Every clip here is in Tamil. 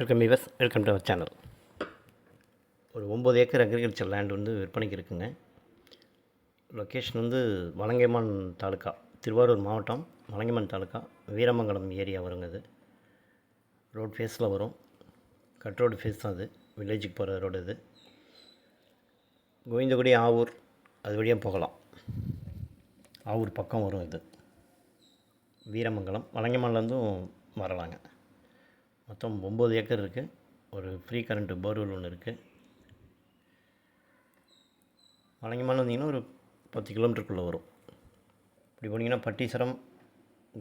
Welcome viewers, welcome to our channel. ஒரு 9 ஏக்கர் அக்ரிகல்ச்சர் லேண்ட் வந்து விற்பனைக்கு இருக்குங்க. லொக்கேஷன் வந்து வலங்கைமான் தாலுக்கா, திருவாரூர் மாவட்டம், வலங்கைமான் தாலுக்கா, வீரமங்கலம் ஏரியா வருங்க. அது ரோட் ஃபேஸில் வரும். கட் ரோடு ஃபேஸ் தான் அது, வில்லேஜுக்கு போகிற ரோடு இது. கோவிந்தகுடி ஆவூர் அது வழியாக போகலாம். ஆவூர் பக்கம் வரும் இது. வீரமங்கலம் வலங்கைமான்லேருந்தும் வரலாங்க. மொத்தம் 9 ஏக்கர் இருக்குது. ஒரு ஃப்ரீ கரண்ட்டு போர்வெல் ஒன்று இருக்குது. வலங்கைமான் வந்தீங்கன்னா ஒரு 10 கிலோமீட்டருக்குள்ளே வரும். இப்படி போனீங்கன்னா பட்டீஸ்வரம்,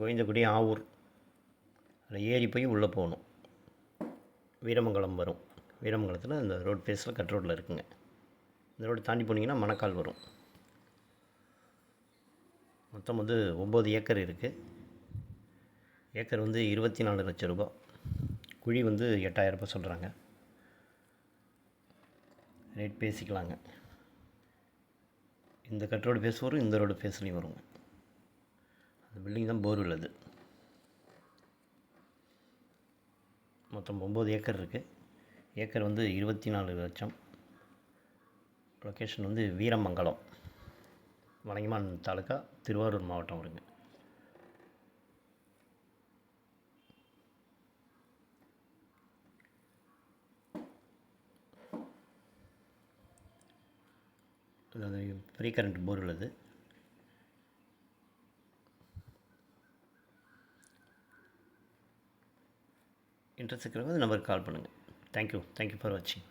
கோவிந்தகுடி, ஆவூர் அதில் ஏறி போய் உள்ளே போகணும். வீரமங்கலம் வரும். வீரமங்கலத்தில் இந்த ரோட் ஃபேஸில் கட் ரோட்டில் இருக்குங்க. இந்த ரோடு தாண்டி போனீங்கன்னா மணக்கால் வரும். மொத்தம் வந்து 9 ஏக்கர் இருக்குது. ஏக்கர் வந்து 24 லட்சம் ரூபா. குழி வந்து 8000 ரூபாய் சொல்கிறாங்க. ரேட் பேசிக்கலாங்க. இந்த கட் ரோடு ஃபேஸ் வரும், இந்த ரோடு ஃபேஸ்லேயும் வருங்க. அந்த பில்டிங் தான் போர்வெல். அது மொத்தம் 9 ஏக்கர் இருக்குது. ஏக்கர் வந்து 24 லட்சம். லொக்கேஷன் வந்து வீரமங்கலம், வலங்கைமான் தாலுக்கா, திருவாரூர் மாவட்டம் வருங்க. அது ஃப்ரீ கரண்ட் போர்வெல். அது இன்ட்ரெஸ்ட் இருக்கிறவங்க இந்த நம்பருக்கு கால் பண்ணுங்கள். தேங்க்யூ ஃபார் வாட்சிங்.